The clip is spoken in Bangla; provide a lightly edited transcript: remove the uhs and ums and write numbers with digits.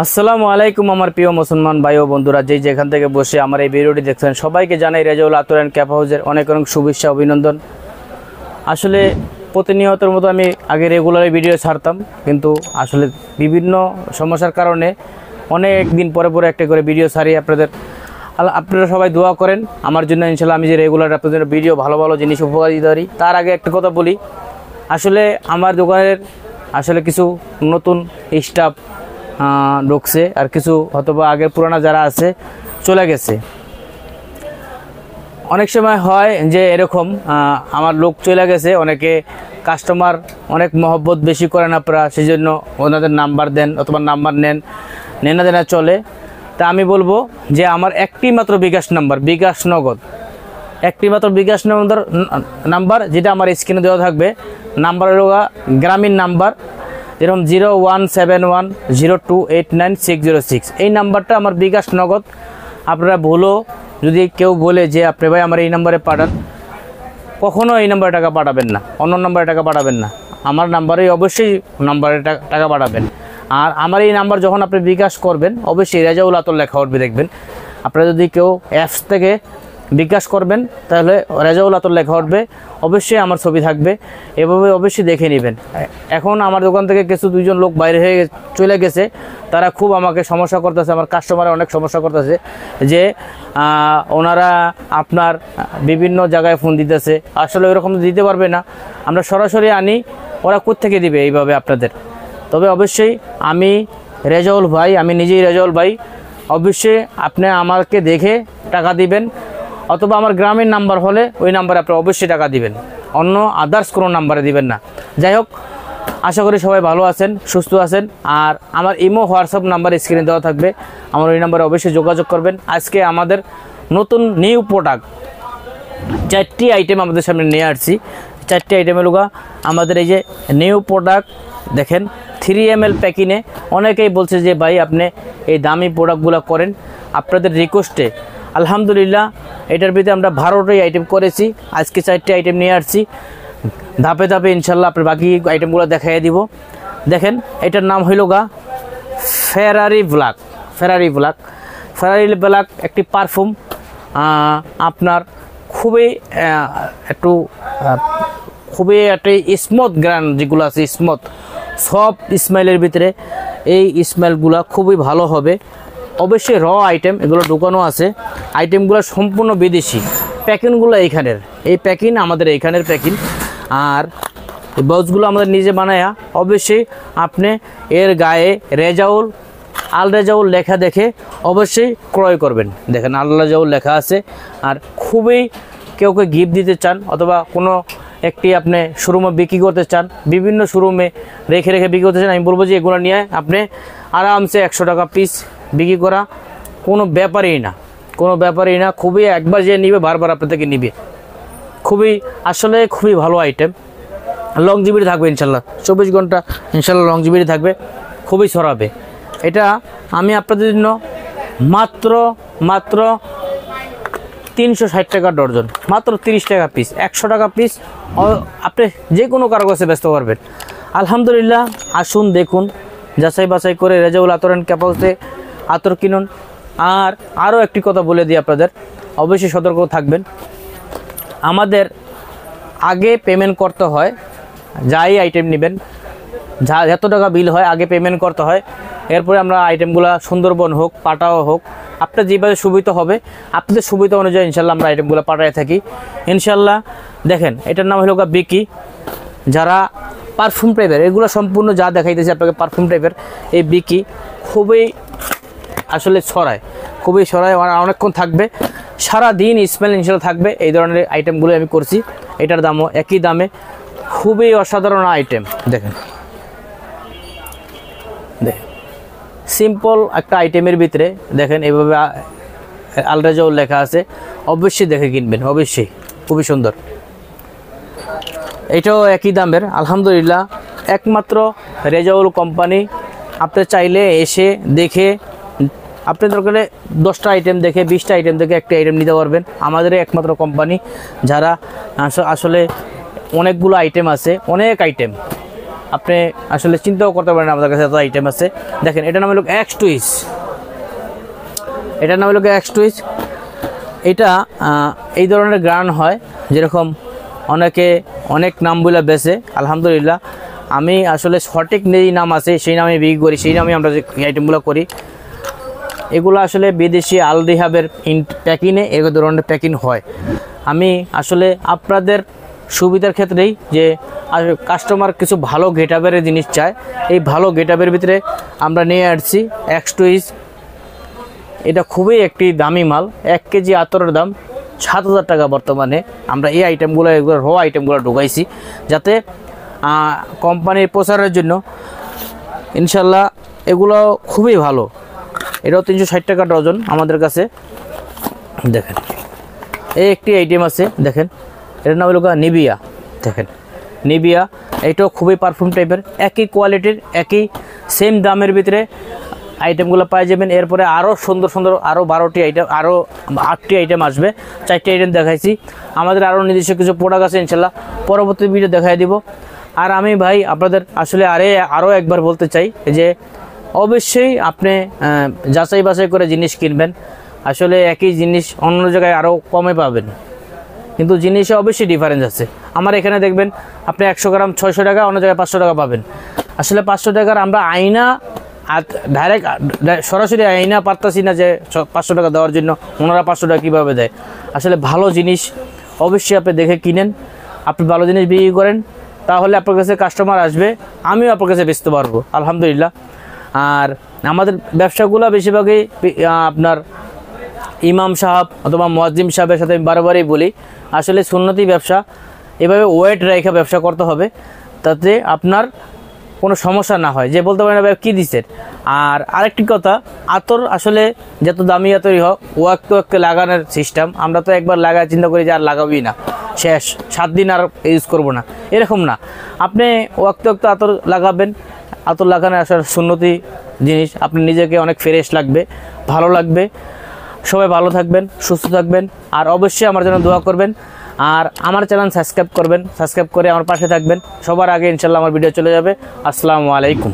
আসসালামু আলাইকুম আমার প্রিয় মুসলমান ভাই ও বন্ধুরা, যেখান থেকে বসে আমার এই ভিডিওটি দেখছেন সবাইকে জানাই রেজাউল আতর অ্যান্ড ক্যাপ হাউজের অনেক অনেক শুভেচ্ছা অভিনন্দন। আসলে প্রতিনিয়তের মতো আমি আগে রেগুলার ভিডিও ছাড়তাম, কিন্তু আসলে বিভিন্ন সমস্যার কারণে অনেক দিন পরে পরে একটা করে ভিডিও ছাড়ি। আপনারা সবাই দোয়া করেন আমার জন্য, ইনশাল্লাহ আমি যে রেগুলার আপনাদের ভিডিও ভালো ভালো জিনিস উপহার দিতে পারি। তার আগে একটা কথা বলি, আসলে আমার দোকানের আসলে কিছু নতুন স্টাফ ঢুকছে, আর কিছু হয়তোবা আগের পুরানা যারা আছে চলে গেছে। অনেক সময় হয় যে এরকম আমার লোক চলে গেছে, অনেকে কাস্টমার অনেক মহব্বত বেশি করেন আপনারা, সেই জন্য ওনাদের নাম্বার দেন অথবা নাম্বার নেন, নেনা দেনা চলে। তা আমি বলবো যে আমার একটি মাত্র বিকাশ নাম্বার, বিকাশ নগদ, একটি মাত্র বিকাশ নাম্বার যেটা আমার স্ক্রিনে দেওয়া থাকবে। নাম্বার হলো গ্রামীণ নাম্বার, যেরকম 017102899606। এই নাম্বারটা আমার বিকাশ নগদ। আপনারা ভুলো যদি কেউ বলে যে আপনি ভাই আমার এই নাম্বারে পাঠান, কখনো এই নাম্বারে টাকা পাঠাবেন না, অন্য নাম্বারে টাকা পাঠাবেন না, আমার নাম্বারেই অবশ্যই নাম্বারে টাকা পাঠাবেন। আর আমার এই নাম্বার যখন আপনি বিকাশ করবেন অবশ্যই রেজাউল আতর লেখা উঠবে, দেখবেন। আপনারা যদি কেউ অ্যাপস থেকে বিকাশ করবেন তাহলে রেজাউল আতর লেখা উঠবে, অবশ্যই আমার ছবি থাকবে, এভাবে অবশ্যই দেখে নেবেন। এখন আমার দোকান থেকে কিছু দুইজন লোক বাইরে হয়ে চলে গেছে, তারা খুব আমাকে সমস্যা করতেছে, আমার কাস্টমার অনেক সমস্যা করতেছে যে ওনারা আপনার বিভিন্ন জায়গায় ফোন দিতেছে। আসলে ওইরকম দিতে পারবে না, আমরা সরাসরি আনি, ওরা কোত্থেকে দিবে এইভাবে আপনাদের। তবে অবশ্যই আমি রেজাউল ভাই, আমি নিজেই রেজাউল ভাই, অবশ্যই আপনি আমাকে দেখে টাকা দিবেন, অথবা আমার গ্রামের নাম্বার হলে ওই নাম্বারে আপনি অবশ্যই টাকা দিবেন, অন্য আদার্স কোনো নাম্বারে দিবেন না। যাই হোক, আশা করি সবাই ভালো আছেন, সুস্থ আছেন। আর আমার ইমো হোয়াটসঅ্যাপ নাম্বার স্ক্রিনে দেওয়া থাকবে, আমার ওই নাম্বারে অবশ্যই যোগাযোগ করবেন। আজকে আমাদের নতুন নিউ প্রোডাক্ট 4টি আইটেম আমাদের সামনে নিয়ে আসছি। 4টি আইটেমের লোকা আমাদের এই যে নিউ প্রোডাক্ট দেখেন, 3 ml প্যাকিংয়ে। অনেকেই বলছে যে ভাই আপনি এই দামি প্রোডাক্টগুলো করেন, আপনাদের রিকোয়েস্টে আলহামদুলিল্লাহ এটার ভিতরে আমরা 12টি আইটেম করেছি। আজকে 4টি আইটেম নিয়ে আসছি, ধাপে ধাপে ইনশাল্লাহ আপনার বাকি আইটেমগুলো দেখাই দিব। দেখেন, এটার নাম হইল ফেরারি ব্ল্যাক। ফেরারি ব্ল্যাক একটি পারফিউম, আপনার খুবই একটি স্মুথ গ্রান, যেগুলো আছে স্মুথ সফট স্মেলের ভিতরে, এই স্মেলগুলো খুবই ভালো হবে। অবশ্যই র আইটেম, এগুলো ঢুকানো আছে। আইটেমগুলো সম্পূর্ণ বিদেশি, প্যাকিংগুলো এইখানের, এই প্যাকিং আমাদের এইখানের প্যাকিং। আর এই বক্সগুলো আমাদের নিজে বানায়া, অবশ্যই আপনি এর গায়ে রেজাউল, আল রেজাউল লেখা দেখে অবশ্যই ক্রয় করবেন। দেখেন আল রেজাউল লেখা আছে। আর খুবই কেউকে গিফট দিতে চান, অথবা কোনো একটি আপনি শোরুমে বিক্রি করতে চান, বিভিন্ন শোরুমে রেখে বিক্রি করতে চান, আমি বলবো যে এগুলো নিয়ে আপনি আরামসে 100 টাকা পিস বিক্রি করা কোনো ব্যাপারই না, খুবই একবার যে নিবে বারবার আপনার থেকে নিবে। আসলে খুবই ভালো আইটেম, লংজিভিটি থাকবে ইনশাল্লাহ, 24 ঘন্টা ইনশাল্লাহ লংজিভিটি থাকবে, খুবই ছড়াবে। এটা আমি আপনাদের জন্য মাত্র 360 টাকা ডর্জন, মাত্র 30 টাকা পিস, 100 টাকা পিস আপনি যে কোনো কারো কাছে ব্যস্ত পারবেন। আলহামদুলিল্লাহ, আসুন দেখুন, যাচাই বাছাই করে রেজাউল আতর অ্যান্ড ক্যাপ হাউসে আতর কিনুন। আর আরও একটি কথা বলে দিই আপনাদের, অবশ্যই সতর্ক থাকবেন। আমাদের আগে পেমেন্ট করতে হয়, যাই আইটেম নেবেন, যত টাকা বিল হয় আগে পেমেন্ট করতে হয়। এরপরে আমরা আইটেমগুলো সুন্দরবন হোক, পাটাও হোক, আপনার যেভাবে সুবিধা হবে, আপনাদের সুবিধা অনুযায়ী ইনশাল্লাহ আমরা আইটেমগুলো পাঠিয়ে থাকি ইনশাল্লাহ। দেখেন, এটার নাম হলো বিকি। যারা পারফিউম টাইপের, এগুলো সম্পূর্ণ যা দেখাইতেছে আপনাকে পারফিউম টাইপের, এই বিকি খুবই আসলে ছড়ায়, অনেকক্ষণ থাকবে, সারা দিন স্মেল ইনশাল্লাহ থাকবে। এই ধরনের আইটেমগুলো আমি করছি, এটার দামও একই দামে, খুবই অসাধারণ আইটেম। দেখেন সিম্পল একটা আইটেমের ভিতরে দেখেন এইভাবে আল রেজাউল লেখা আছে, অবশ্যই দেখে কিনবেন, অবশ্যই খুবই সুন্দর। এটাও একই দামের আলহামদুলিল্লাহ, একমাত্র রেজাউল কোম্পানি। আপনি চাইলে এসে দেখে, আপনি দরকারে 10টা আইটেম দেখে, 20টা আইটেম দেখে একটা আইটেম নিতে পারবেন। আমাদের একমাত্র কোম্পানি যারা আসলে অনেকগুলো আইটেম আছে, অনেক আইটেম আপনি আসলে চিন্তাও করতে পারেন আমাদের কাছে এত আইটেম আছে। দেখেন এটার নাম হলো এক্স টুইস, এটার নাম হলো এক্স টুইস। এটা এই ধরনের গান হয়, যেরকম অনেকে অনেক নামগুলো বেছে। আলহামদুলিল্লাহ আমি আসলে সঠিক যেই নাম আছে সেই নামে বিক্রি করি, সেই নামে আমরা যে আইটেমগুলো করি। এগুলো আসলে বিদেশি আল রিহাবের প্যাকিংয়ে এই ধরনের প্যাকিং হয়। আমি আসলে আপনাদের সুবিধার ক্ষেত্রেই যে কাস্টমার কিছু ভালো গেটআপের জিনিস চায়, এই ভালো গেটআপের ভিতরে আমরা নিয়ে আসছি এক্স টুইস। এটা খুবই একটি দামি মাল, 1 কেজি আতরের দাম 7,000 টাকা বর্তমানে। আমরা এই আইটেমগুলো এগুলো র আইটেমগুলো ঢুকাইছি যাতে কোম্পানির প্রচারের জন্য। ইনশাল্লাহ এগুলো খুবই ভালো। এটাও 360 টাকা ডজন আমাদের কাছে। দেখেন এই একটি আইটেম আছে, দেখেন এটার নাম হলো নিবিয়া। দেখেন নিবিয়া, এটাও খুবই পারফিউম টাইপের, একই কোয়ালিটির একই সেম দামের ভিতরে আইটেমগুলো পাই যাবেন। এরপরে আরও সুন্দর সুন্দর আরও 12টি আইটেম, আরও 8টি আইটেম আসবে। 4টি আইটেম দেখাইছি, আমাদের আরও নিজস্ব কিছু প্রোডাক্ট আছে, ইনশাল্লাহ পরবর্তী ভিডিও দেখাই দিব। আর আমি ভাই আপনাদের আসলে আরও একবার বলতে চাই যে অবশ্যই আপনি যাচাই বাছাই করে জিনিস কিনবেন। আসলে একই জিনিস অন্য জায়গায় আরও কমে পাবেন, কিন্তু জিনিসে অবশ্যই ডিফারেন্স আছে। আমার এখানে দেখবেন আপনি 100 গ্রাম 600 টাকা, অন্য জায়গায় 500 টাকা পাবেন। আসলে 500 টাকার আমরা আয়না ডাইরেক্ট সরাসরি আয়না পারতাছি না যে 500 টাকা দেওয়ার জন্য, ওনারা 500 টাকা কীভাবে দেয়। আসলে ভালো জিনিস অবশ্যই আপনি দেখে কিনেন, আপনি ভালো জিনিস বিক্রি করেন, তাহলে আপনার কাছে কাস্টমার আসবে, আমিও আপনার কাছে বেচতে পারবো আলহামদুলিল্লাহ। আর আমাদের ব্যবসাগুলো বেশিরভাগই আপনার ইমাম সাহেব অথবা মুয়াজ্জিম সাহেবের সাথে আমি বারবারই বলি, আসলে সুন্নতি ব্যবসা এভাবে ওয়েট রেখে ব্যবসা করতে হবে, তাতে আপনার কোনো সমস্যা না হয় যে বলতে পারেন ভাই কী দিচ্ছেন। আর আরেকটি কথা, আতর আসলে যত দামি আতরই হোক ওয়াক্ত ওয়াক্তে লাগানোর সিস্টেম, আমরা তো একবার লাগায় চিন্তা করি যে আর লাগাবই না, শেষ 7 দিন আর ইউজ করব না, এরকম না। আপনি ওয়াক্ত ওয়াক্ত আতর লাগাবেন, আতর লাগানো আসলে সুন্নতি জিনিস, আপনি নিজেকে অনেক ফ্রেশ লাগবে, ভালো লাগবে। সবাই ভালো থাকবেন, সুস্থ থাকবেন, আর অবশ্যই আমার জন্য দোয়া করবেন। আর আমার চ্যানেল সাবস্ক্রাইব করবেন, সাবস্ক্রাইব করে আমার পাশে থাকবেন। সবার আগে ইনশাল্লাহ আমার ভিডিও চলে যাবে। আসসালামু আলাইকুম।